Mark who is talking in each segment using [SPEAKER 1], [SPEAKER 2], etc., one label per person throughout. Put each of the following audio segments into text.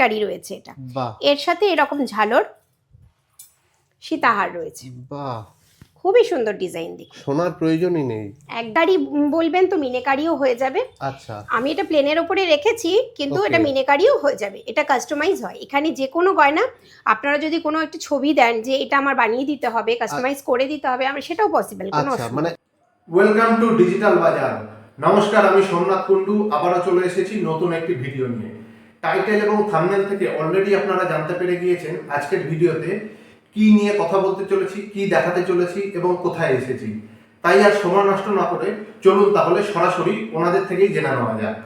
[SPEAKER 1] মিনেকারি রয়েছে এটা।
[SPEAKER 2] বাহ,
[SPEAKER 1] এর সাথে এরকম ঝালর সীতাহার রয়েছে,
[SPEAKER 2] বাহ,
[SPEAKER 1] খুবই সুন্দর ডিজাইন। দেখুন
[SPEAKER 2] শোনার প্রয়োজনই নেই।
[SPEAKER 1] একবারই বলবেন তো মিনেকারিও হয়ে যাবে।
[SPEAKER 2] আচ্ছা,
[SPEAKER 1] আমি এটা প্লেনের ওপরে রেখেছি, কিন্তু
[SPEAKER 2] Okay.
[SPEAKER 1] এটা মিনেকারিও হয়ে যাবে। এটা কাস্টমাইজ হয়, এখানে যে কোনো গয়না আপনারা যদি কোনো একটা ছবি দেন যে এটা আমার বানিয়ে দিতে হবে, কাস্টমাইজ করে দিতে হবে, আমার সেটাও পসিবল, কোনো
[SPEAKER 2] আচ্ছা,
[SPEAKER 1] অসুবিধা
[SPEAKER 2] মানে
[SPEAKER 3] ওয়েলকাম টু ডিজিটাল বাজার। নমস্কার, আমি সোমনাথ কুন্ডু আবারও চলে এসেছি নতুন একটি ভিডিও নিয়ে। টাইটেল এবং থাম্বনেল থেকে অলরেডি আপনারা জানতে পেরে গিয়েছেন আজকের ভিডিওতে কি নিয়ে কথা বলতে চলেছি, কি দেখাতে চলেছি এবং কোথায় এসেছি। তাই আর সময় নষ্ট না করে চলুন তাহলে সরাসরি ওনাদের থেকেই জেনে নেওয়া যাক।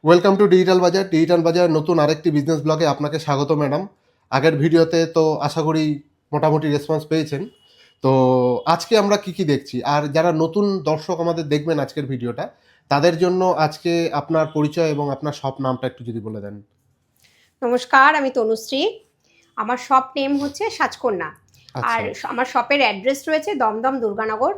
[SPEAKER 2] ওয়েলকাম টু ডিজিটাল বাজার। ডিজিটাল বাজার নতুন আরেকটি বিজনেস ব্লগে আপনাকে স্বাগত ম্যাডাম। আগের ভিডিওতে তো আশা করি মোটামুটি রেসপন্স পেয়েছেন। তো আজকে আমরা কি কি দেখছি, আর যারা নতুন দর্শক আমাদের দেখবেন আজকের ভিডিওটা, তাদের জন্য আজকে আপনার পরিচয় এবং আপনার শপ নামটা একটু যদি বলে দেন।
[SPEAKER 1] নমস্কার, আমি তনুশ্রী। আমার শপ নেম হচ্ছে সাজকন্যা।
[SPEAKER 2] আচ্ছা।
[SPEAKER 1] আর আমার শপের অ্যাড্রেস রয়েছে দমদম দুর্গানগর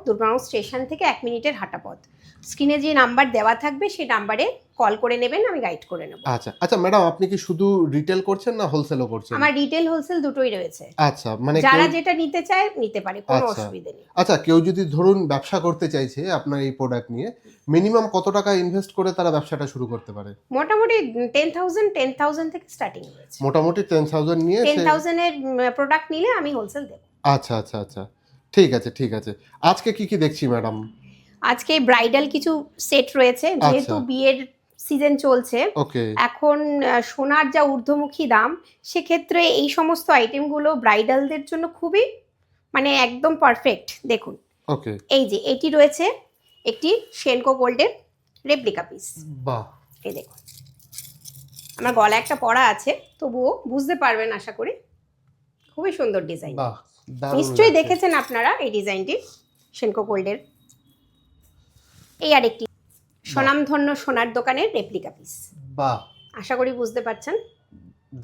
[SPEAKER 1] স্টেশন থেকে 1 মিনিটের হাঁটা পথ। স্ক্রিনে যে নাম্বার দেওয়া থাকবে সেই নাম্বারে কল করে নেবেন, আমি গাইড করে নেব।
[SPEAKER 2] আচ্ছা আচ্ছা ম্যাডাম, আপনি কি শুধু রিটেল করছেন না হোলসেলও করছেন?
[SPEAKER 1] আমার রিটেল হোলসেল দুটোই রয়েছে।
[SPEAKER 2] আচ্ছা, মানে
[SPEAKER 1] যারা
[SPEAKER 2] কেউ-
[SPEAKER 1] যেটা নিতে চায় নিতে পারে, কোনো
[SPEAKER 2] আচ্ছা।
[SPEAKER 1] অসুবিধা নেই।
[SPEAKER 2] আচ্ছা, কেউ যদি ধরুন ব্যবসা করতে চাইছে আপনার এই প্রোডাক্ট নিয়ে, মিনিমাম কত টাকা ইনভেস্ট করে তারা ব্যবসাটা শুরু করতে পারে?
[SPEAKER 1] মোটামুটি 10,000 থেকে স্টার্টিং রয়েছে।
[SPEAKER 2] মোটামুটি 10,000 নিয়ে
[SPEAKER 1] 10,000 এর প্রোডাক্ট নিলে আমি হোলসেল দেব।
[SPEAKER 2] আচ্ছা আচ্ছা আচ্ছা, ঠিক আছে ঠিক আছে। আজকে কি কি দেখছি ম্যাডাম?
[SPEAKER 1] আজকে ব্রাইডাল কিছু সেট রয়েছে, যেহেতু বিয়ের সিজন চলছে
[SPEAKER 2] ওকে,
[SPEAKER 1] এখন, সোনার যা ঊর্ধ্বমুখী দাম, সেক্ষেত্রে এই সমস্ত আইটেমগুলো ব্রাইডালদের জন্য খুবই মানে একদম পারফেক্ট। দেখুন
[SPEAKER 2] ওকে,
[SPEAKER 1] এই যে এটি রয়েছে একটি সেনকো গোল্ডের রেপ্লিকা পিস।
[SPEAKER 2] বাহ,
[SPEAKER 1] এই দেখুন, আমার গলা একটা পরা আছে, তবুও বুঝতে পারবেন আশা করি। খুবই সুন্দর ডিজাইন,
[SPEAKER 2] বাহ, দারুণ
[SPEAKER 1] নিশ্চয়ই
[SPEAKER 2] লাগছে।
[SPEAKER 1] দেখেছেন আপনারা এই ডিজাইনটি সেনকো গোল্ডের। এই আরেকটি স্বনামধন্য সোনার দোকানের রেপ্লিকা পিস,
[SPEAKER 2] বাহ,
[SPEAKER 1] আশা করি বুঝতে পারছেন।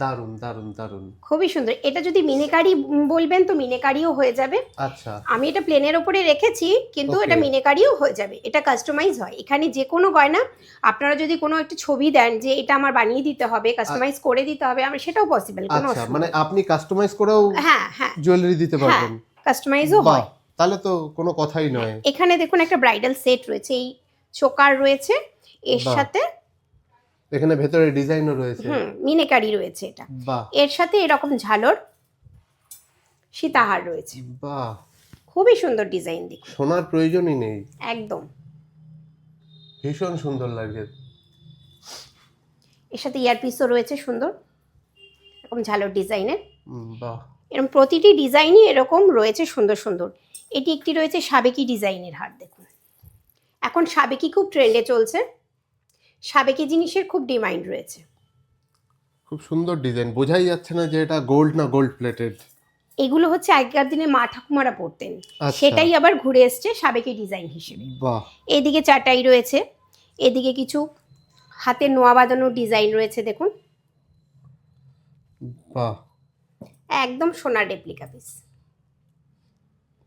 [SPEAKER 2] দারুণ দারুণ দারুণ।
[SPEAKER 1] খুবই সুন্দর। এটা যদি মিনেকারি বলবেন তো মিনেকারিও হয়ে যাবে।
[SPEAKER 2] আচ্ছা,
[SPEAKER 1] আমি এটা প্লেনের ওপরে রেখেছি, কিন্তু
[SPEAKER 2] Okay.
[SPEAKER 1] এটা মিনেকারিও হয়ে যাবে। এটা কাস্টমাইজ হয়, এখানে যে কোনো গয়না আপনারা যদি কোনো একটা ছবি দেন যে এটা আমার বানিয়ে দিতে হবে, কাস্টমাইজ করে দিতে হবে, আমার সেটাও পসিবল, কোনো
[SPEAKER 2] আচ্ছা,
[SPEAKER 1] অসুবিধা
[SPEAKER 2] মানে
[SPEAKER 1] নেই।
[SPEAKER 2] আপনি কাস্টমাইজ করেও
[SPEAKER 1] হ্যাঁ হ্যাঁ
[SPEAKER 2] জুয়েলারি দিতে
[SPEAKER 1] হ্যাঁ,
[SPEAKER 2] পারবেন?
[SPEAKER 1] কাস্টমাইজও
[SPEAKER 2] বাহ,
[SPEAKER 1] হয়।
[SPEAKER 2] তাহলে তো কোনো কথাই নয়।
[SPEAKER 1] এখানে দেখুন একটা ব্রাইডাল সেট রয়েছে, এই চোকার রয়েছে, এর
[SPEAKER 2] বাহ।
[SPEAKER 1] সাথে
[SPEAKER 2] এখানে ভেতরে ডিজাইনও রয়েছে।
[SPEAKER 1] মিনেকারি রয়েছে এটা।
[SPEAKER 2] বাহ,
[SPEAKER 1] এর সাথে এরকম ঝালর সীতাহার রয়েছে,
[SPEAKER 2] বাহ,
[SPEAKER 1] খুবই সুন্দর ডিজাইন। দেখুন
[SPEAKER 2] শোনার প্রয়োজনই নেই,
[SPEAKER 1] একদম।
[SPEAKER 2] ভীষণ সুন্দর লাগে।
[SPEAKER 1] এর সাথে ইয়ারপিসও রয়েছে সুন্দর, এরকম ঝালর ডিজাইনের।
[SPEAKER 2] বাহ,
[SPEAKER 1] এরকম প্রতিটি ডিজাইনই এরকম রয়েছে সুন্দর সুন্দর। এটি একটি রয়েছে সাবেকি ডিজাইনের হার। দেখুন এখন সাবেকি খুব ট্রেন্ডে চলছে, সাবেকি জিনিসের খুব ডিমান্ড রয়েছে।
[SPEAKER 2] খুব সুন্দর ডিজাইন, বোঝাই যাচ্ছে না যে এটা গোল্ড না গোল্ড প্লেটেড।
[SPEAKER 1] এগুলো হচ্ছে আগেকার দিনে মা ঠাকুমারা পরতেন,
[SPEAKER 2] আচ্ছা।
[SPEAKER 1] সেটাই আবার ঘুরে এসছে সাবেকি ডিজাইন হিসেবে।
[SPEAKER 2] বাহ,
[SPEAKER 1] এদিকে চাটাই রয়েছে, এদিকে কিছু হাতের নোয়া বাঁধানোর ডিজাইন রয়েছে। দেখুন
[SPEAKER 2] বাহ,
[SPEAKER 1] একদম সোনার রেপ্লিকা পিস,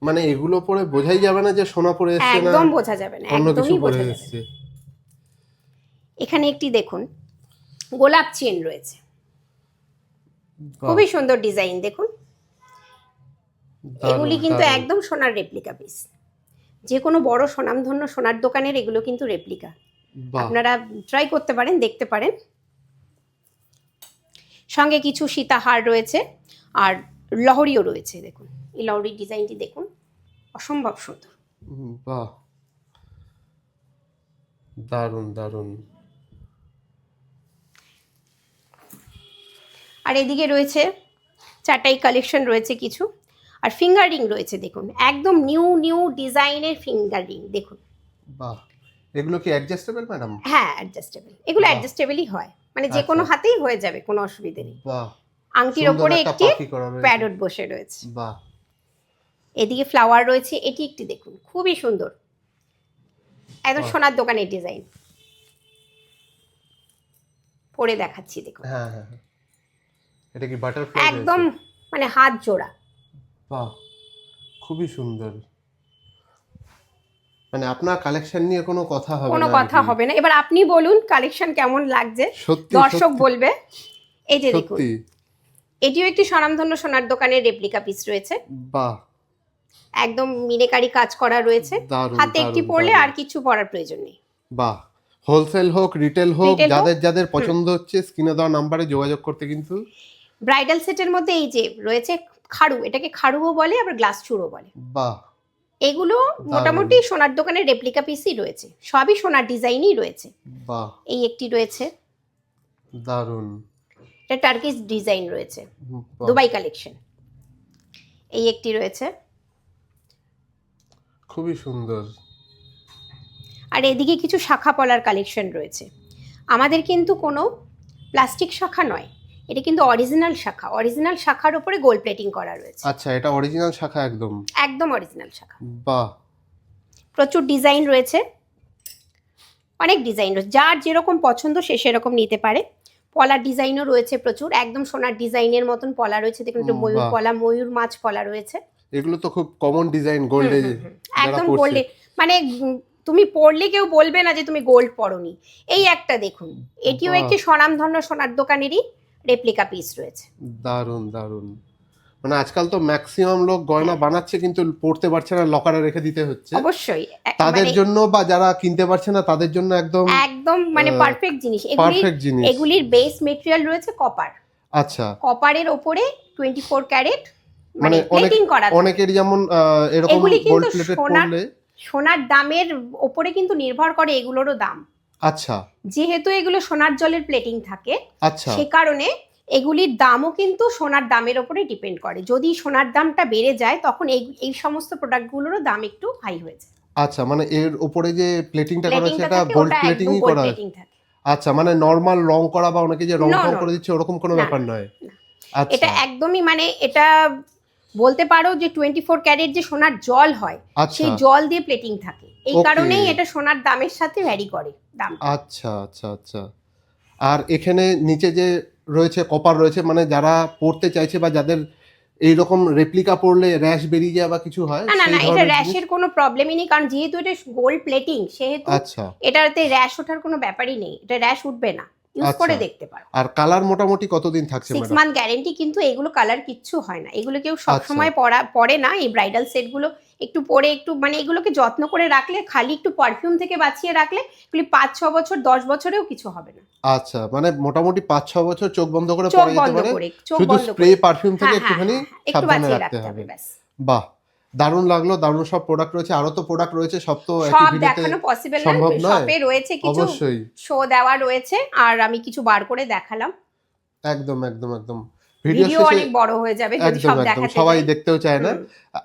[SPEAKER 2] মানে এগুলো পরে বোঝাই যাবে না যে সোনা পরে এসছে না
[SPEAKER 1] একদম বোঝা যাবে না,
[SPEAKER 2] অন্য কিছু
[SPEAKER 1] একদমই
[SPEAKER 2] পরে
[SPEAKER 1] বোঝা যাবে না।
[SPEAKER 2] এসছে।
[SPEAKER 1] এখানে একটি দেখুন গোলাপ চেন রয়েছে,
[SPEAKER 2] বাহ,
[SPEAKER 1] খুবই সুন্দর ডিজাইন। দেখুন
[SPEAKER 2] দারুণ,
[SPEAKER 1] এগুলি কিন্তু
[SPEAKER 2] দারুণ।
[SPEAKER 1] একদম সোনার রেপ্লিকা পিস, যে কোনো বড় স্বনামধন্য সোনার দোকানের এগুলো কিন্তু রেপ্লিকা।
[SPEAKER 2] বাহ,
[SPEAKER 1] আপনারা ট্রাই করতে পারেন, দেখতে পারেন। সঙ্গে কিছু সীতাহার রয়েছে আর লহরিও রয়েছে। দেখুন এই লহরির ডিজাইনটি দেখুন, অসম্ভব সুন্দর।
[SPEAKER 2] বাহ, দারুণ দারুণ।
[SPEAKER 1] আর এদিকে রয়েছে চাটাই কালেকশন রয়েছে কিছু, আর ফিঙ্গার রিং রয়েছে। দেখুন একদম নিউ নিউ ডিজাইনের ফিঙ্গার রিং। দেখুন
[SPEAKER 2] বাহ, এগুলো কি অ্যাডজাস্টেবল ম্যাডাম?
[SPEAKER 1] হ্যাঁ অ্যাডজাস্টেবল, এগুলো
[SPEAKER 2] বাহ।
[SPEAKER 1] অ্যাডজাস্টেবলই হয়, মানে যে কোনো
[SPEAKER 2] আচ্ছা।
[SPEAKER 1] হাতেই হয়ে যাবে, কোনো অসুবিধে নেই।
[SPEAKER 2] বাহ,
[SPEAKER 1] আংটির
[SPEAKER 2] সুন্দর
[SPEAKER 1] ওপরে
[SPEAKER 2] একটা
[SPEAKER 1] একটি
[SPEAKER 2] পাখি করা রয়েছে।
[SPEAKER 1] প্যারট বসে রয়েছে।
[SPEAKER 2] বাহ,
[SPEAKER 1] এদিকে ফ্লাওয়ার রয়েছে, এটি একটি দেখুন খুবই সুন্দর, একদম
[SPEAKER 2] বাহ।
[SPEAKER 1] সোনার দোকানের ডিজাইন। পরে দেখাচ্ছি দেখুন,
[SPEAKER 2] হ্যাঁ হ্যাঁ হ্যাঁ। এটা কি বাটারফ্লাই?
[SPEAKER 1] একদম মানে হাত জোড়া।
[SPEAKER 2] বাহ, খুবই সুন্দর। মানে আপনার কালেকশন নিয়ে কোনো কথা হবে
[SPEAKER 1] কোনো
[SPEAKER 2] না
[SPEAKER 1] কথা
[SPEAKER 2] আর কি।
[SPEAKER 1] হবে না। এবার আপনি বলুন কালেকশন কেমন লাগছে,
[SPEAKER 2] সত্যি
[SPEAKER 1] দর্শক
[SPEAKER 2] সত্যি,
[SPEAKER 1] বলবে। এই যে দেখুন,
[SPEAKER 2] সত্যি
[SPEAKER 1] এটিও একটি স্বনামধন্য সোনার দোকানের রেপ্লিকা পিস রয়েছে,
[SPEAKER 2] বাহ,
[SPEAKER 1] একদম মিনেকারি কাজ করা রয়েছে।
[SPEAKER 2] দারুণ
[SPEAKER 1] হাতে একটি
[SPEAKER 2] দারুণ
[SPEAKER 1] পরলে
[SPEAKER 2] দারুণ।
[SPEAKER 1] আর কিছু পরার প্রয়োজন নেই।
[SPEAKER 2] বাহ, হোলসেল হোক রিটেল হোক,
[SPEAKER 1] Retail হোক,
[SPEAKER 2] যাদের যাদের পছন্দ হচ্ছে স্ক্রিনে দেওয়া নাম্বারে যোগাযোগ করতে কিন্তু।
[SPEAKER 1] ব্রাইডাল সেটের মধ্যে এই যে রয়েছে খাড়ু, এটাকে খাড়ুও বলে, আবার গ্লাস চুড়ও বলে।
[SPEAKER 2] বাহ,
[SPEAKER 1] এগুলো মোটামুটি সোনার দোকানের রেপ্লিকা পিসই রয়েছে, সবই সোনার ডিজাইনই রয়েছে।
[SPEAKER 2] বাহ,
[SPEAKER 1] এই একটি রয়েছে,
[SPEAKER 2] দারুণ,
[SPEAKER 1] এটা টার্কিশ ডিজাইন রয়েছে,
[SPEAKER 2] বাহ,
[SPEAKER 1] দুবাই কালেকশন। এই একটি রয়েছে,
[SPEAKER 2] খুবই সুন্দর।
[SPEAKER 1] আর এদিকে কিছু শাখা পলার কালেকশন রয়েছে। আমাদের কিন্তু কোনো প্লাস্টিক শাখা নয়, এটা কিন্তু অরিজিনাল শাখা, অরিজিনাল শাখার উপরে গোল্ড প্লেটিং করা রয়েছে,
[SPEAKER 2] আচ্ছা, এটা অরিজিনাল শাখা একদম।
[SPEAKER 1] একদম অরিজিনাল শাখা।
[SPEAKER 2] বাহ,
[SPEAKER 1] প্রচুর ডিজাইন রয়েছে, অনেক ডিজাইন রয়েছে, যার যেরকম পছন্দ সে সেরকম নিতে পারে। পলার ডিজাইনও রয়েছে প্রচুর, একদম সোনার ডিজাইনের মতন পলা রয়েছে। দেখুন একটু ময়ূর
[SPEAKER 2] বাহ।
[SPEAKER 1] পলা, ময়ূর মাছ পলা রয়েছে,
[SPEAKER 2] এগুলো তো খুব কমন ডিজাইন গোল্ডে যারা
[SPEAKER 1] একদম
[SPEAKER 2] পরছে।
[SPEAKER 1] গোল্ডে, মানে তুমি পরলে কেউ বলবে না যে তুমি গোল্ড পরনি। এই একটা দেখুন, এটিও
[SPEAKER 2] বাহ।
[SPEAKER 1] একটি স্বনামধন্য সোনার দোকানেরই রেপ্লিকা পিস রয়েছে।
[SPEAKER 2] দারুণ দারুণ। মানে আজকাল তো ম্যাক্সিমাম লোক গয়না বানাচ্ছে কিন্তু পড়তে পারছে না, লকারে রেখে দিতে হচ্ছে।
[SPEAKER 1] অবশ্যই
[SPEAKER 2] তাদের
[SPEAKER 1] মানে
[SPEAKER 2] জন্য বা যারা কিনতে পারছে না তাদের জন্য একদম
[SPEAKER 1] একদম মানে পারফেক্ট জিনিস।
[SPEAKER 2] পারফেক্ট জিনিস।
[SPEAKER 1] এগুলির বেস মেটেরিয়াল রয়েছে কপার,
[SPEAKER 2] আচ্ছা,
[SPEAKER 1] কপারের ওপরে 24 ক্যারেট
[SPEAKER 2] মানে
[SPEAKER 1] মানে
[SPEAKER 2] অনেক
[SPEAKER 1] প্লেটিং করা থাকে।
[SPEAKER 2] অনেকের যেমন এরকম
[SPEAKER 1] এগুলি কিন্তু
[SPEAKER 2] গোল্ড প্লেটেড
[SPEAKER 1] সোনার-
[SPEAKER 2] পড়লে।
[SPEAKER 1] সোনার দামের ওপরে কিন্তু নির্ভর করে এগুলোরও দাম।
[SPEAKER 2] আচ্ছা
[SPEAKER 1] যেহেতু এগুলো সোনার জলের প্লেটিং থাকে,
[SPEAKER 2] আচ্ছা
[SPEAKER 1] সে কারণে এগুলির দামও কিন্তু সোনার দামের ওপরে ডিপেন্ড করে। যদি সোনার দামটা বেড়ে যায় তখন এই সমস্ত প্রোডাক্টগুলোরও দাম একটু হাই হয়ে যায়।
[SPEAKER 2] আচ্ছা, মানে এর উপরে যে প্লেটিংটা করা আছে
[SPEAKER 1] প্লেটিংটা
[SPEAKER 2] এটা
[SPEAKER 1] থাকে,
[SPEAKER 2] গোল্ড
[SPEAKER 1] ওটা
[SPEAKER 2] প্লেটিংই
[SPEAKER 1] একদম গোল্ড
[SPEAKER 2] করা আছে।
[SPEAKER 1] প্লেটিং থাকে।
[SPEAKER 2] আচ্ছা, মানে নরমাল রং করা বা অনেকে যে রং
[SPEAKER 1] No,
[SPEAKER 2] টং
[SPEAKER 1] no,
[SPEAKER 2] করে দিচ্ছে ওরকম কোনো
[SPEAKER 1] না,
[SPEAKER 2] ব্যাপার নয়।
[SPEAKER 1] না।
[SPEAKER 2] আচ্ছা
[SPEAKER 1] এটা একদমই মানে এটা বলতে পারো যে 24 ক্যারেট যে সোনার জল হয়,
[SPEAKER 2] আচ্ছা
[SPEAKER 1] সেই জল দিয়ে প্লেটিং থাকে। এই
[SPEAKER 2] Okay.
[SPEAKER 1] কারণেই এটা সোনার দামের সাথে ভ্যারি করে দাম।
[SPEAKER 2] আচ্ছা আচ্ছা আচ্ছা। আর এখানে নিচে যে রয়েছে কপার রয়েছে, মানে যারা পড়তে চাইছে বা যাদের এইরকম রেপ্লিকা পড়লে র্যাশ বেরিয়ে যায় বা কিছু হয়
[SPEAKER 1] না না
[SPEAKER 2] সেই
[SPEAKER 1] না, এটা
[SPEAKER 2] ধরনের জিনিস?
[SPEAKER 1] র্যাশের কোনো প্রবলেমই নেই, কারণ যেহেতু এটা গোল্ড প্লেটিং সেহেতু
[SPEAKER 2] আচ্ছা,
[SPEAKER 1] এটাতে র্যাশ ওঠার কোনো ব্যাপারই নেই। এটা র্যাশ উঠবে না, ইউজ
[SPEAKER 2] আচ্ছা।
[SPEAKER 1] করে দেখতে পারো।
[SPEAKER 2] আর কালার মোটামুটি কতদিন থাকছে
[SPEAKER 1] 6
[SPEAKER 2] ম্যাডাম?
[SPEAKER 1] মান্থ গ্যারেন্টি, কিন্তু এগুলো কালার কিচ্ছু হয় না। এগুলো কেউ সবসময় পরে না। এই ব্রাইডাল সেটগুলো একটু পরে একটু মানে এগুলোকে যত্ন করে রাখলে, খালি একটু পারফিউম থেকে বাঁচিয়ে রাখলে এগুলি 5-6 বছর 10 বছরেও কিছু হবে না।
[SPEAKER 2] আচ্ছা, মানে মোটামুটি 5-6 বছর চোখ বন্ধ করে
[SPEAKER 1] চোখ
[SPEAKER 2] পরা যেতে
[SPEAKER 1] বন্ধ
[SPEAKER 2] পারে,
[SPEAKER 1] করে, চোখ
[SPEAKER 2] শুধু
[SPEAKER 1] বন্ধ
[SPEAKER 2] স্প্রে
[SPEAKER 1] করে।
[SPEAKER 2] পারফিউম থেকে
[SPEAKER 1] হ্যাঁ,
[SPEAKER 2] একটুখানি
[SPEAKER 1] একটু
[SPEAKER 2] সাবধানে
[SPEAKER 1] বাঁচিয়ে
[SPEAKER 2] রাখতে
[SPEAKER 1] রাখতে
[SPEAKER 2] হবে।
[SPEAKER 1] হবে ব্যাস।
[SPEAKER 2] বাহ, দারুণ লাগলো, দারুণ সব প্রোডাক্ট রয়েছে। আরো তো প্রোডাক্ট রয়েছে, সব তো একই
[SPEAKER 1] সব
[SPEAKER 2] ভিডিওতে
[SPEAKER 1] দেখানো পসিবল
[SPEAKER 2] সম্ভব
[SPEAKER 1] নয়,
[SPEAKER 2] নয়।
[SPEAKER 1] শপে রয়েছে কিছু
[SPEAKER 2] অবশ্যই,
[SPEAKER 1] শো দেওয়া রয়েছে, আর আমি কিছু বার করে দেখালাম।
[SPEAKER 2] একদম একদম একদম।
[SPEAKER 1] ভিডিও
[SPEAKER 2] শেষে
[SPEAKER 1] অনেক বড় হয়ে যাবে যদি
[SPEAKER 2] একদম
[SPEAKER 1] সব
[SPEAKER 2] একদম
[SPEAKER 1] দেখাতে
[SPEAKER 2] সবাই
[SPEAKER 1] যাই।
[SPEAKER 2] দেখতেও চায় না।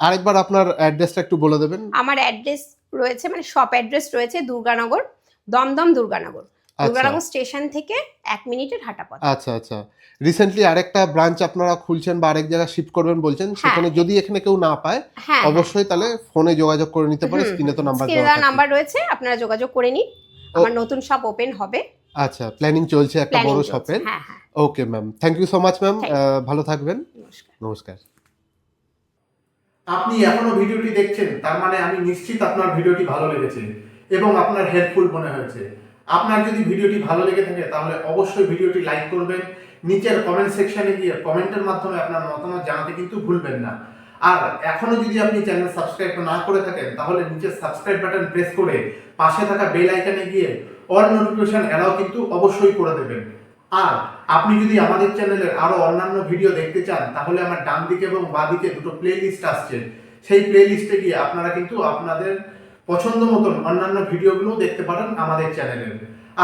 [SPEAKER 2] আরেকবার আপনার অ্যাড্রেসটা একটু বলে দেবেন।
[SPEAKER 1] আমার অ্যাড্রেস রয়েছে, মানে শপ অ্যাড্রেস রয়েছে দুর্গানগর, দমদম দুর্গানগর। দুর্গানগর স্টেশন থেকে 1 মিনিটের হাঁটা পথ।
[SPEAKER 2] আচ্ছা আচ্ছা। রিসেন্টলি আরেকটা ব্রাঞ্চ আপনারা খুলছেন বা আরেক জায়গায় শিফট করবেন বলছেন, সেখানে যদি এখানে কেউ না পায়
[SPEAKER 1] হ্যাঁ,
[SPEAKER 2] অবশ্যই তাহলে ফোনে যোগাযোগ করে নিতে পারে, স্ক্রিনে তো নাম্বার
[SPEAKER 1] স্ক্রিনে
[SPEAKER 2] দেওয়া
[SPEAKER 1] দেওয়া নাম্বার রয়েছে, আপনারা যোগাযোগ করে নিন। আমার নতুন শপ ওপেন হবে,
[SPEAKER 2] আচ্ছা, প্ল্যানিং চলছে একটা
[SPEAKER 1] প্ল্যানিং
[SPEAKER 2] বড়
[SPEAKER 1] চলছে।
[SPEAKER 2] শপের।
[SPEAKER 1] হ্যাঁ হ্যাঁ,
[SPEAKER 2] okay ma'am, thank you so much ma'am,
[SPEAKER 1] Thank you.
[SPEAKER 2] ভালো থাকবেন,
[SPEAKER 1] নমস্কার।
[SPEAKER 2] নমস্কার।
[SPEAKER 3] আপনি এখনো ভিডিওটি দেখছেন, তার মানে আমি নিশ্চিত আপনার ভিডিওটি ভালো লেগেছে এবং আপনার হেল্পফুল মনে হয়েছে। আপনার যদি ভিডিওটি ভালো লেগে থাকে তাহলে অবশ্যই ভিডিওটি লাইক করবেন। নিচের কমেন্ট সেকশনে গিয়ে কমেন্টের মাধ্যমে আপনার মতামত জানাতে কিন্তু ভুলবেন না। আর এখনো যদি আপনি চ্যানেল সাবস্ক্রাইব না করে থাকেন তাহলে নিচের সাবস্ক্রাইব বাটন প্রেস করে পাশে থাকা বেল আইকনে গিয়ে অল নোটিফিকেশন এলাও কিন্তু অবশ্যই করে দেবেন। আর আপনি যদি আমাদের চ্যানেলের আরো অন্যান্য ভিডিও দেখতে চান তাহলে আমার ডান দিকে এবং বাঁ দিকে দুটো প্লে লিস্ট আসছে, সেই প্লে লিস্টে গিয়ে আপনারা কিন্তু আপনাদের পছন্দ মতন অন্যান্য ভিডিওগুলো দেখতে পারেন আমাদের চ্যানেলের।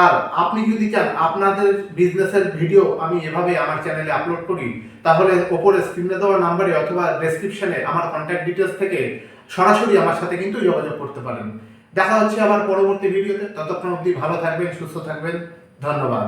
[SPEAKER 3] আর আপনি যদি চান আপনাদের বিজনেসের ভিডিও আমি এভাবে আমার চ্যানেলে আপলোড করি, তাহলে ওপরে স্ক্রিনে দেওয়া নাম্বারে অথবা ডেসক্রিপশনে আমার কন্ট্যাক্ট ডিটেলস থেকে সরাসরি আমার সাথে কিন্তু যোগাযোগ করতে পারেন। দেখা হচ্ছে আবার পরবর্তী ভিডিওতে, ততক্ষণ অবধি ভালো থাকবেন, সুস্থ থাকবেন, ধন্যবাদ।